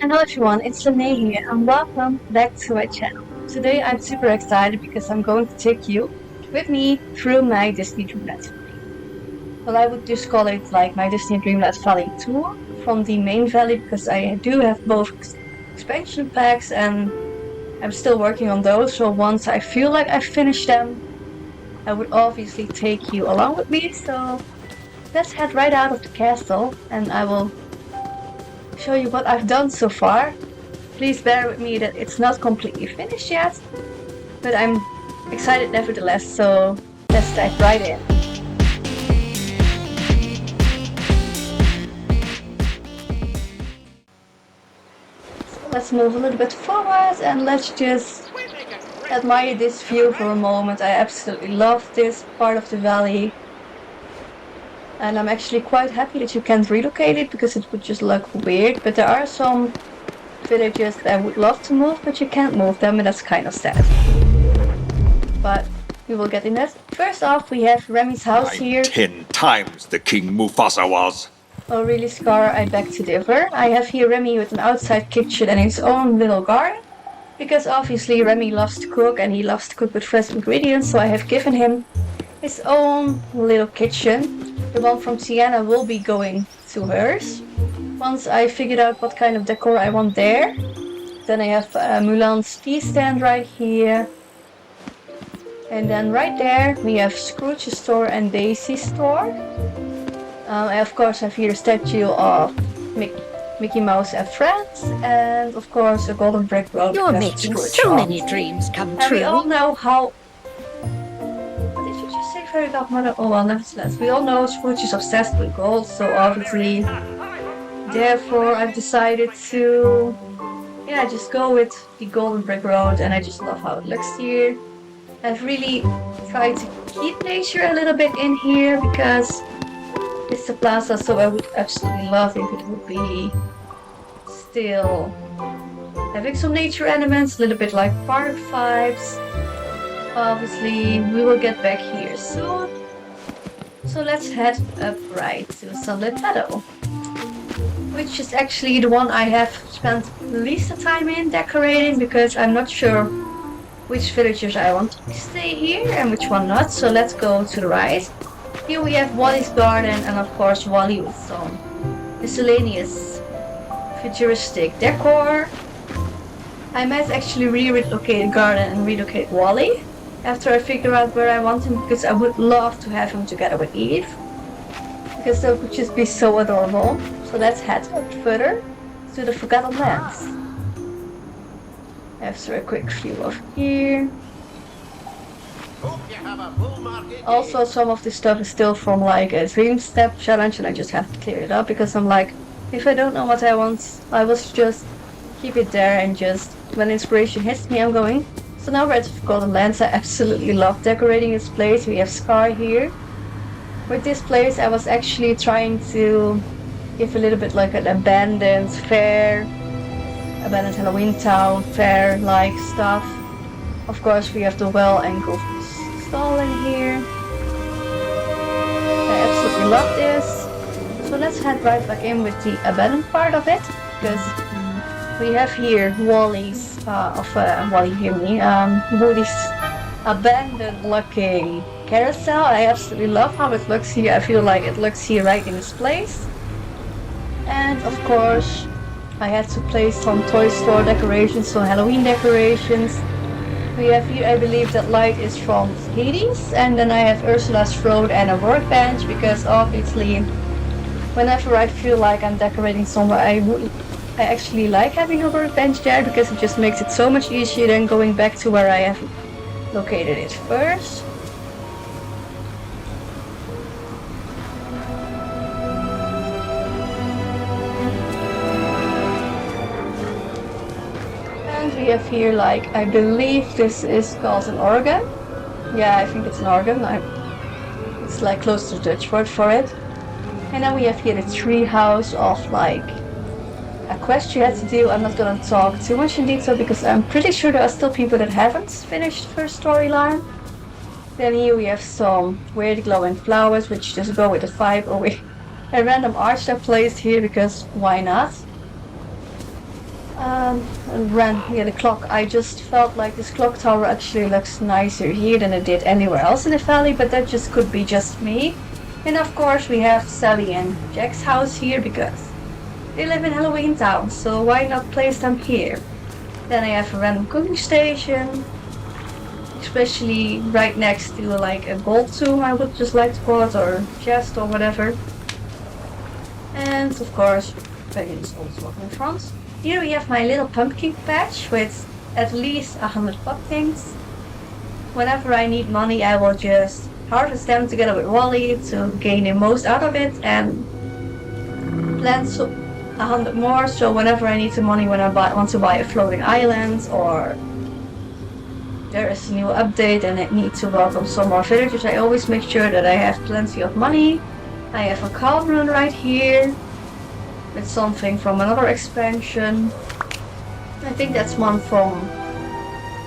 Hello everyone, it's Lene here and welcome back to my channel. Today I'm super excited because I'm going to take you with me through my Disney Dreamland Valley. Well, I would just call it like my Disney Dreamland Valley tour from the main valley because I do have both expansion packs and I'm still working on those. So once I feel like I've finished them, I would obviously take you along with me. So let's head right out of the castle and I will show you what I've done so far. Please bear with me that it's not completely finished yet, but I'm excited nevertheless, so let's dive right in. So let's move a little bit forward and let's just admire this view for a moment. I absolutely love this part of the valley. And I'm actually quite happy that you can't relocate it because it would just look weird, but there are some villages that I would love to move, but you can't move them, and that's kind of sad. But we will get in that. First off, we have Remy's house here. 10 times the King Mufasa was. Oh really, Scar, I beg to differ. I have here Remy with an outside kitchen and his own little garden. Because obviously Remy loves to cook and he loves to cook with fresh ingredients, so I have given him his own little kitchen. The one from Sienna will be going to hers. Once I figured out what kind of decor I want there. Then I have Mulan's tea stand right here. And then right there we have Scrooge's store and Daisy's store. I of course have here a statue of Mickey Mouse and friends, and of course a golden brick road. You're making so many dreams come true. We all know how... What did you just say, Fairy Godmother? Oh well, nevertheless, we all know Scrooge is obsessed with gold, so obviously, therefore I've decided to, just go with the golden brick road, and I just love how it looks here. I've really tried to keep nature a little bit in here because it's a plaza, so I would absolutely love if it would be still having some nature elements, a little bit like park vibes. Obviously, we will get back here soon. So let's head up right to Sunlit Meadow, which is actually the one I have spent the least time in decorating because I'm not sure which villagers I want to stay here and which one not. So let's go to the right. Here we have Wally's garden and of course Wally with some miscellaneous futuristic decor. I might actually relocate the garden and relocate Wally after I figure out where I want him, because I would love to have him together with Eve, because that would just be so adorable. So let's head further to the Forgotten Lands. After a quick view of here. Also, some of this stuff is still from like a Dream Step challenge and I just have to clear it up because I'm like, if I don't know what I want, I will just keep it there and just when inspiration hits me, I'm going. So now we're at the Forgotten Lands. I absolutely love decorating this place. We have Scar here. With this place, I was actually trying to give a little bit like an abandoned fair, abandoned Halloween town, fair-like stuff. Of course, we have the well and Goofy's stall in here. I absolutely love this. So let's head right back in with the abandoned part of it, because we have here Wally's, Wally, hear me, Woody's abandoned-looking carousel. I absolutely love how it looks here. I feel like it looks here right in its place. And of course, I had to place some Toy Store decorations, some Halloween decorations. We have here, I believe that light is from Hades, and then I have Ursula's throat and a workbench, because obviously whenever I feel like I'm decorating somewhere, I actually like having a workbench there because it just makes it so much easier than going back to where I have located it first. We have here, like, I believe this is called an organ. Yeah, I think it's an organ. It's like close to the Dutch word for it. And then we have here the tree house of like a quest you had to do. I'm not gonna talk too much in detail because I'm pretty sure there are still people that haven't finished the first storyline. Then here we have some weird glowing flowers which just go with the vibe, or a random arch I placed here because why not? The clock. I just felt like this clock tower actually looks nicer here than it did anywhere else in the valley, but that just could be just me. And of course we have Sally and Jack's house here because they live in Halloween Town, so why not place them here? Then I have a random cooking station, especially right next to like a gold tomb, I would just like to call it, or chest or whatever. And of course, Dragon is also walking in front. Here we have my little pumpkin patch with at least 100 pumpkins. Whenever I need money, I will just harvest them together with Wally to gain the most out of it and plant 100 more. So whenever I need the money when I want to buy a floating island, or there is a new update and I need to welcome some more villagers, I always make sure that I have plenty of money. I have a cauldron right here with something from another expansion. I think that's one from,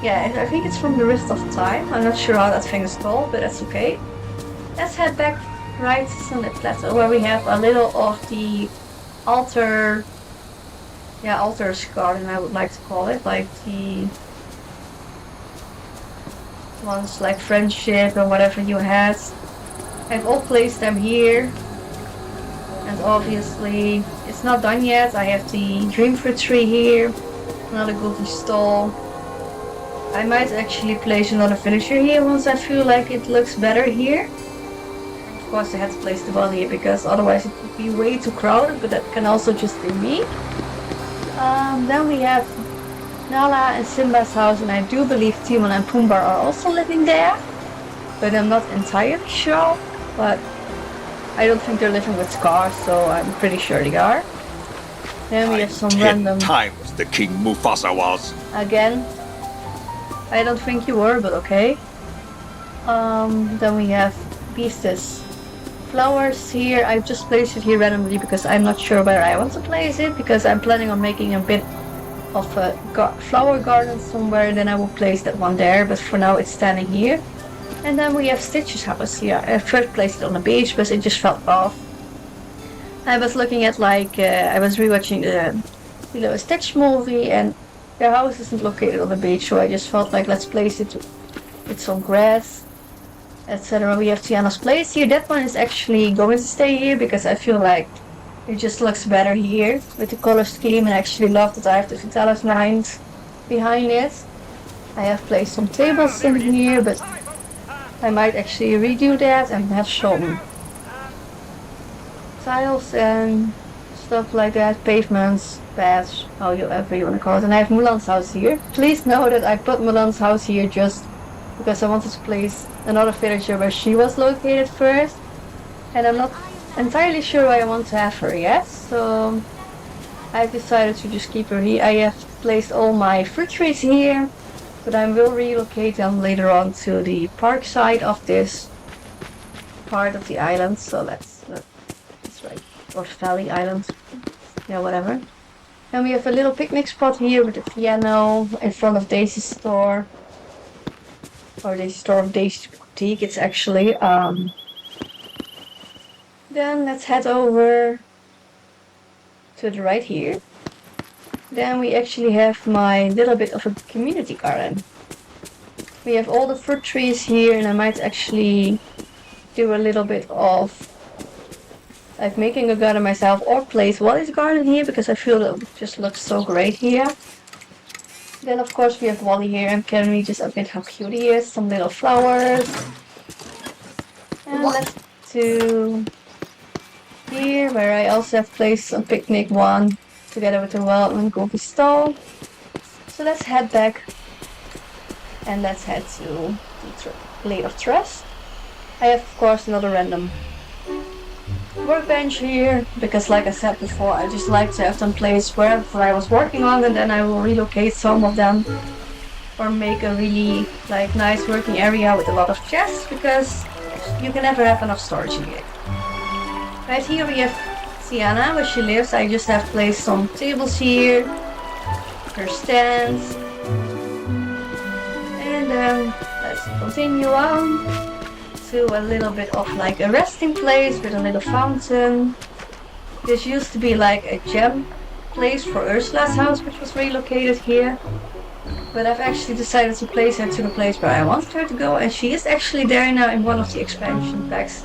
yeah, I think it's from the Rift of Time. I'm not sure how that thing is called, but that's okay. Let's head back right to Sunlit Plateau, where we have a little of the altar's garden, I would like to call it, like the ones like friendship and whatever you had. I've all placed them here, and obviously it's not done yet. I have the dream fruit tree here, another goofy stall. I might actually place another villager here once I feel like it looks better here. Of course I had to place the wall here because otherwise it would be way too crowded, but that can also just be me. Then we have Nala and Simba's house, and I do believe Timon and Pumbaa are also living there, but I'm not entirely sure. But I don't think they're living with Scar, so I'm pretty sure they are. Then we have some 10 random... times the King Mufasa was. Again, I don't think you were, but okay. Then we have Beast's flowers here. I've just placed it here randomly because I'm not sure where I want to place it, because I'm planning on making a bit of a flower garden somewhere, and then I will place that one there, but for now it's standing here. And then we have Stitch's house here. I first placed it on the beach, but it just fell off. I was looking at I was rewatching the Stitch movie, and their house isn't located on the beach, so I just felt like let's place it with some grass, etc. We have Tiana's place here. That one is actually going to stay here because I feel like it just looks better here with the color scheme, and I actually love that I have the Vitalis lines behind it. I have placed some tables in here, but I might actually redo that and have some tiles and stuff like that, pavements, paths, however you want to call it. And I have Mulan's house here. Please know that I put Mulan's house here just because I wanted to place another villager where she was located first, and I'm not entirely sure where I want to have her yet, so I've decided to just keep her here. I have placed all my fruit trees here, but I will relocate them later on to the park side of this part of the island. So that's right, or Valley Island, yeah, whatever. And we have a little picnic spot here with a piano in front of Daisy's store, or Daisy's store of Daisy's boutique. It's actually. Then let's head over to the right here. Then we actually have my little bit of a community garden. We have all the fruit trees here, and I might actually do a little bit of like making a garden myself, or place Wally's garden here because I feel that it just looks so great here. Then of course we have Wally here, and can we just admit how cute he is? Some little flowers. And let's do here, where I also have placed a picnic one together with the wild and goofy stall. So let's head back and let's head to the Blade of Trust. I have of course another random workbench here because, like I said before, I just like to have them placed wherever I was working on, and then I will relocate some of them or make a really nice working area with a lot of chests, because you can never have enough storage here. Right here we have Tiana, where she lives. I just have placed some tables here, her stands, and then let's continue on to a little bit of a resting place with a little fountain. This used to be like a gem place for Ursula's house, which was relocated here. But I've actually decided to place her to the place where I wanted her to go, and she is actually there now in one of the expansion packs.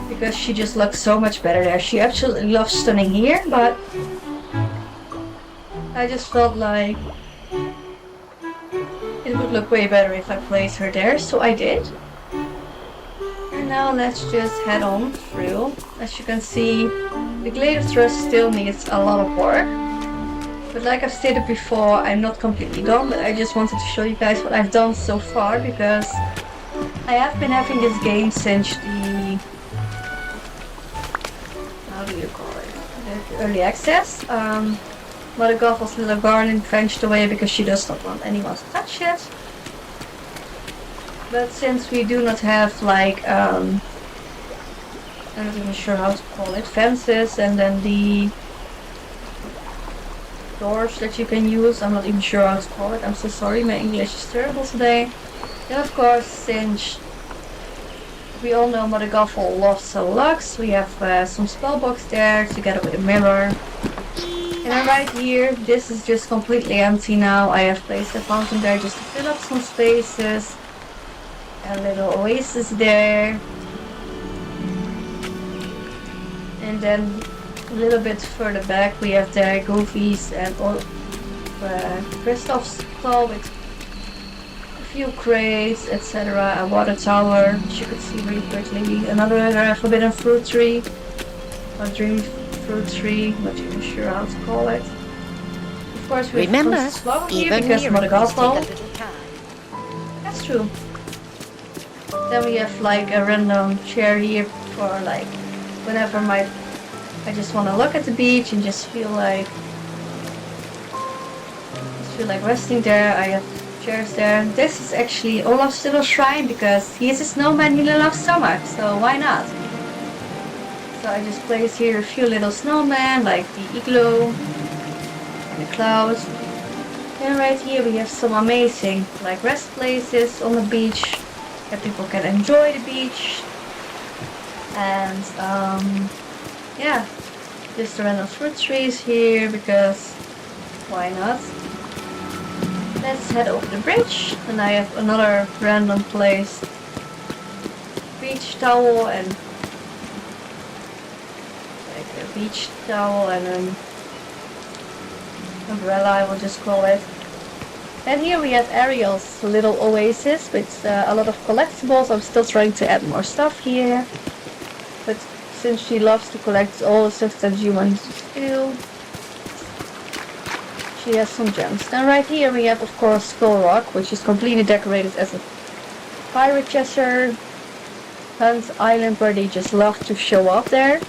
Because she just looks so much better there. She absolutely loves stunning here, but I just felt like it would look way better if I placed her there, so I did. And now let's just head on through. As you can see, the Glade of Trust still needs a lot of work. But like I've stated before, I'm not completely done, but I just wanted to show you guys what I've done so far, because I have been having this game since the... how do you call it? The early access. Mother Gothel's little garden fenced away because she does not want anyone to touch it. But since we do not have like, I'm not even sure how to call it, fences, and then the doors that you can use, I'm not even sure how to call it, I'm so sorry, my English is terrible today. And of course, since we all know Mother Gothel loves some locks, we have some spellbox there together with a mirror. And then right here, this is just completely empty now. I have placed a fountain there just to fill up some spaces. A little oasis there. And then a little bit further back we have there Goofy's and Kristoff's stall with a few crates, etc. A water tower, which you could see really quickly. Another forbidden fruit tree. A dream fruit tree, not even sure how to call it. Of course we Remember, have flower here even because Mother miracles take a Gothel. little time. That's true. Then we have like a random chair here for like whenever I just want to look at the beach and just feel like resting there. I have chairs there. This is actually Olaf's little shrine because he is a snowman he loves so much, so why not? So I just placed here a few little snowmen like the igloo and the clouds. And right here we have some amazing like rest places on the beach that people can enjoy the beach. And yeah, just the random fruit trees here because why not? Let's head over the bridge, and I have another random place, beach towel and like a beach towel and an umbrella, I will just call it. And here we have Ariel's little oasis with a lot of collectibles. I'm still trying to add more stuff here, but since she loves to collect all the stuff that humans do, she has some gems. And right here we have of course Skull Rock, which is completely decorated as a pirate chaser Hunt Island where they just love to show up there.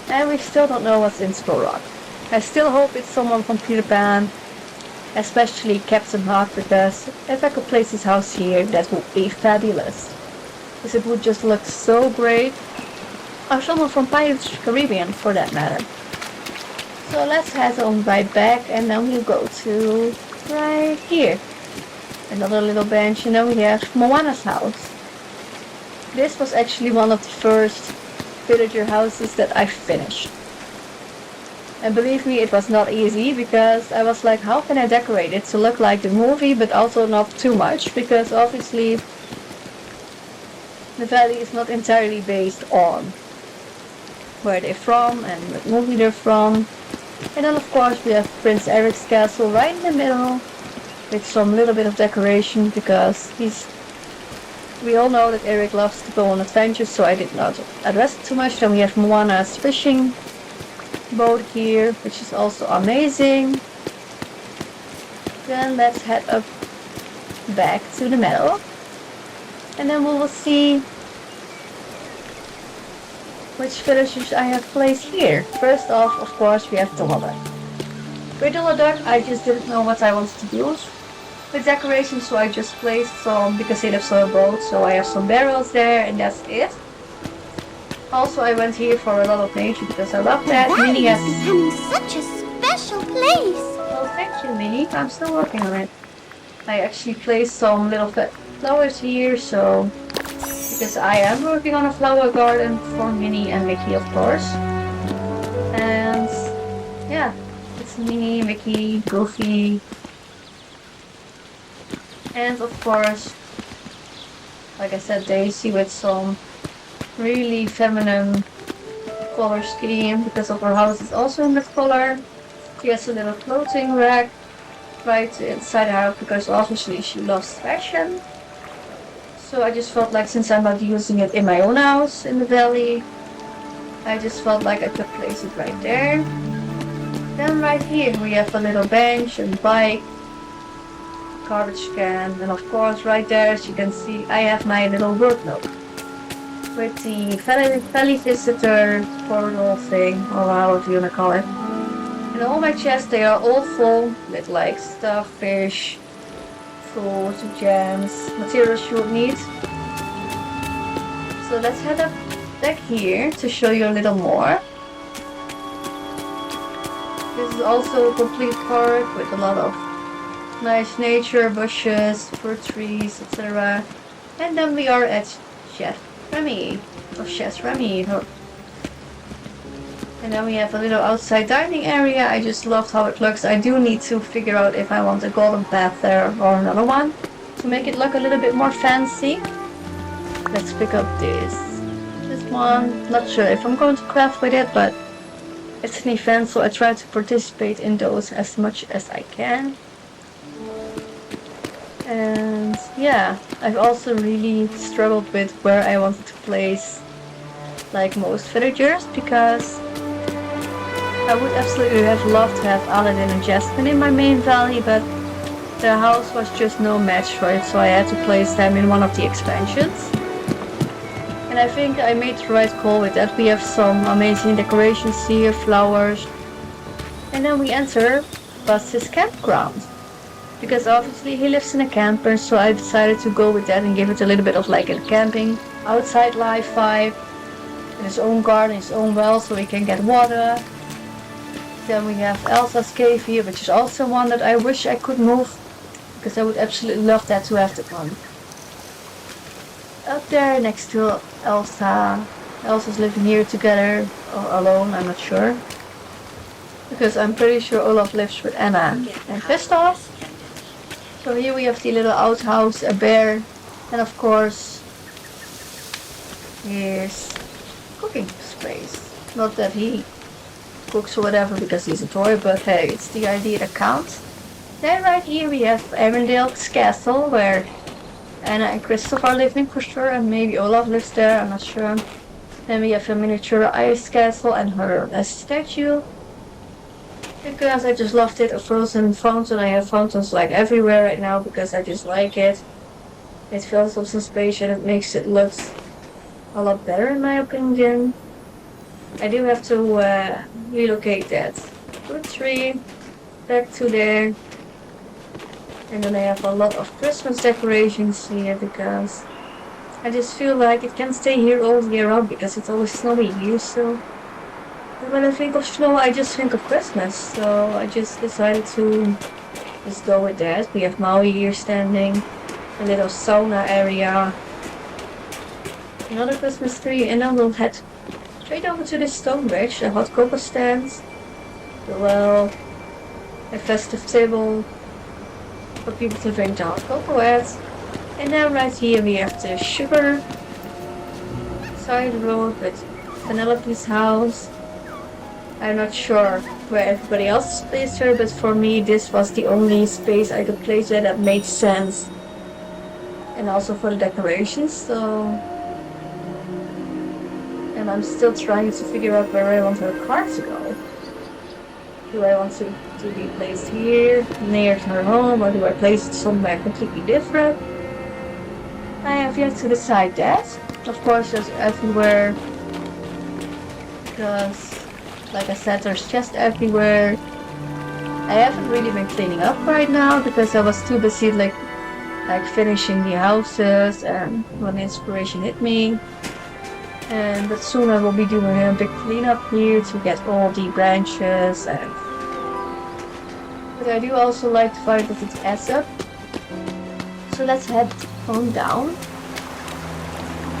And we still don't know what's in Skull Rock. I still hope it's someone from Peter Pan, especially Captain Hook, because if I could place his house here, that would be fabulous. Because it would just look so great. Or someone from Pirates of the Caribbean for that matter. So let's head on right back and then we'll go to right here. Another little bench, and then we have Moana's house. This was actually one of the first villager houses that I finished. And believe me, it was not easy because I was like, how can I decorate it to look like the movie but also not too much, because obviously the valley is not entirely based on where they're from and what movie they're from. And then of course we have Prince Eric's castle right in the middle with some little bit of decoration because we all know that Eric loves to go on adventures, so I did not address it too much. Then we have Moana's fishing boat here, which is also amazing. Then let's head up back to the meadow and then we will see which villagers I have placed here. First off, of course, we have Dulladuck. With Dulladuck, I just didn't know what I wanted to do with decoration, so I just placed some, because he lives on a boat, so I have some barrels there, and that's it. Also, I went here for a lot of nature, because I love that. Minnie has... becoming such a special place. Oh, thank you, Minnie. I'm still working on it. I actually placed some little flowers here, so... because I am working on a flower garden for Minnie and Mickey, of course. And yeah, it's me, Mickey, Goofy, and of course, like I said, Daisy with some really feminine color scheme because of her house is also in that color. She has a little clothing rack right inside her house because obviously she loves fashion. So I just felt like since I'm not using it in my own house in the valley, I just felt like I could place it right there. Then right here we have a little bench and bike, garbage can, and of course right there as you can see I have my little work note with the valley visitor portal thing, or however you wanna call it. And all my chests, they are all full with like stuff, fish, food, jams, materials you would need. So let's head up back here to show you a little more. This is also a complete park with a lot of nice nature, bushes, fruit trees, etc. And then we are at Chef Remy, or Chef Remy. And then we have a little outside dining area. I just loved how it looks. I do need to figure out if I want a golden path there or another one to make it look a little bit more fancy. Let's pick up this one. Not sure if I'm going to craft with it, but it's an event, so I try to participate in those as much as I can. And yeah, I've also really struggled with where I wanted to place like most villagers, because I would absolutely have loved to have Aladdin and Jasmine in my main valley, but their house was just no match for it, so I had to place them in one of the expansions. And I think I made the right call with that. We have some amazing decorations here, flowers. And then we enter Buzz's campground, because obviously he lives in a camper, so I decided to go with that and give it a little bit of like a camping outside life vibe. In his own garden, his own well, so he can get water. Then we have Elsa's cave here, which is also one that I wish I could move, because I would absolutely love that to have that one. Up there next to Elsa. Elsa's living here together, or alone, I'm not sure. Because I'm pretty sure Olaf lives with Anna and Kristoff. So here we have the little outhouse, a bear, and of course, here's cooking space. Not that he cooks or whatever because he's a toy, but hey, it's the idea that counts. Then right here we have Arendale's castle, where Anna and Kristoff are living for sure, and maybe Olaf lives there, I'm not sure. Then we have a miniature ice castle and her statue. Because I just loved it, a frozen fountain. I have fountains like everywhere right now because I just like it. It fills up some space and it makes it look a lot better in my opinion. I do have to relocate that fruit tree back to there. And then I have a lot of Christmas decorations here because I just feel like it can stay here all year round because it's always snowy here. So when I think of snow, I just think of Christmas. So I just decided to just go with that. We have Maui here standing, a little sauna area, another Christmas tree, and then we'll head straight over to this stone bridge, a hot cocoa stand, the well, a festive table for people to drink the hot cocoa at. And then right here we have the sugar side road with Penelope's house. I'm not sure where everybody else placed her, but for me this was the only space I could place it that made sense. And also for the decorations, so... And I'm still trying to figure out where I want her car to go. Do I want to be placed here, near to her home, or do I place it somewhere completely different? I have yet to decide that. Of course, there's everywhere, because, like I said, there's just everywhere. I haven't really been cleaning up right now because I was too busy like finishing the houses and when inspiration hit me. But soon I will be doing a big cleanup here to get all the branches and... But I do also like to find that it adds up. So let's head on down.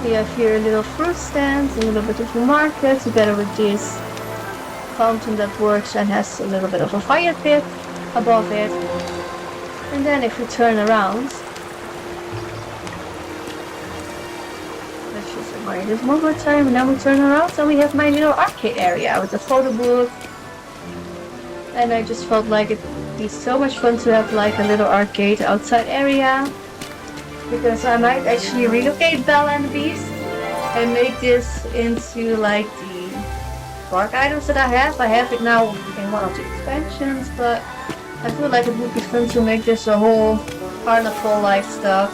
We have here a little fruit stand, a little bit of a market together with this fountain that works and has a little bit of a fire pit above it. And then if we turn around, let's just admire this one more time, and then we turn around and we have my little arcade area with the photo booth. And I just felt like it'd be so much fun to have like a little arcade outside area, because I might actually relocate Belle and the Beast and make this into like the park items that I have. I have it now in one of the expansions, but I feel like it would be fun to make this a whole carnival-like stuff.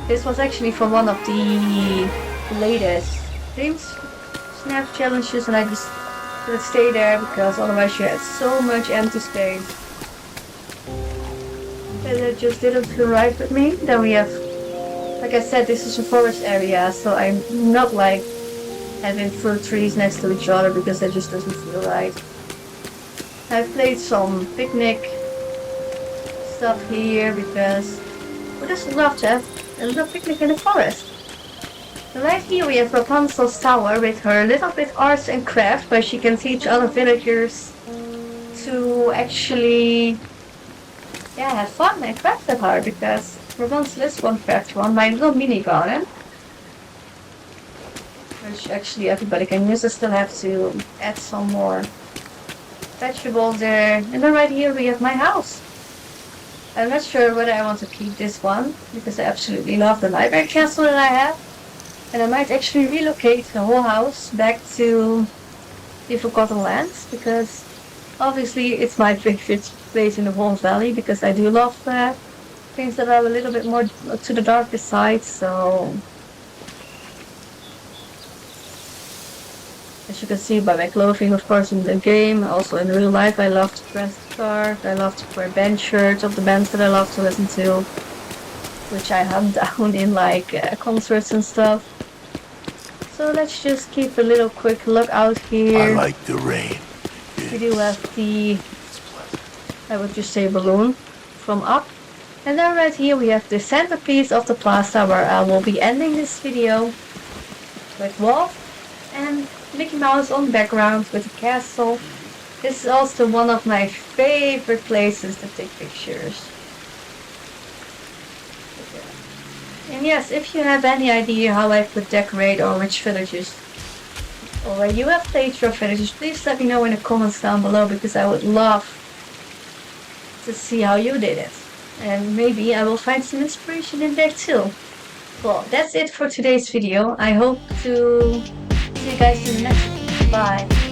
This was actually from one of the latest Dream Snap challenges, and I just couldn't stay there because otherwise you had so much empty space. And it just didn't feel right with me. Then we have, like I said, this is a forest area, so I'm not like having fruit trees next to each other because that just doesn't feel right. I've played some picnic stuff here because who doesn't love to have a little picnic in the forest? And right here we have Rapunzel's tower with her little bit arts and craft, where she can teach other villagers to actually have fun and craft at her, because Rapunzel is one craft one, my little mini garden, which actually everybody can use. I still have to add some more vegetables there. And then right here we have my house. I'm not sure whether I want to keep this one because I absolutely love the library castle that I have, and I might actually relocate the whole house back to the Forgotten Lands, because obviously it's my favorite place in the whole valley, because I do love things that are a little bit more to the darker side. So as you can see by my clothing, of course, in the game, also in real life, I love to dress dark. I love to wear band shirts of the bands that I love to listen to, which I hunt down in like concerts and stuff. So let's just keep a little quick look out here. I like the rain. We do have the, I would just say, balloon from up. And then right here we have the centerpiece of the plaza, where I will be ending this video with Wolf and Mickey Mouse on background with the castle. This is also one of my favorite places to take pictures. And yes, if you have any idea how I could decorate or which villages, or where you have played your villages, please let me know in the comments down below, because I would love to see how you did it. And maybe I will find some inspiration in there too. Well, that's it for today's video. I hope to see you guys in the next one. Bye.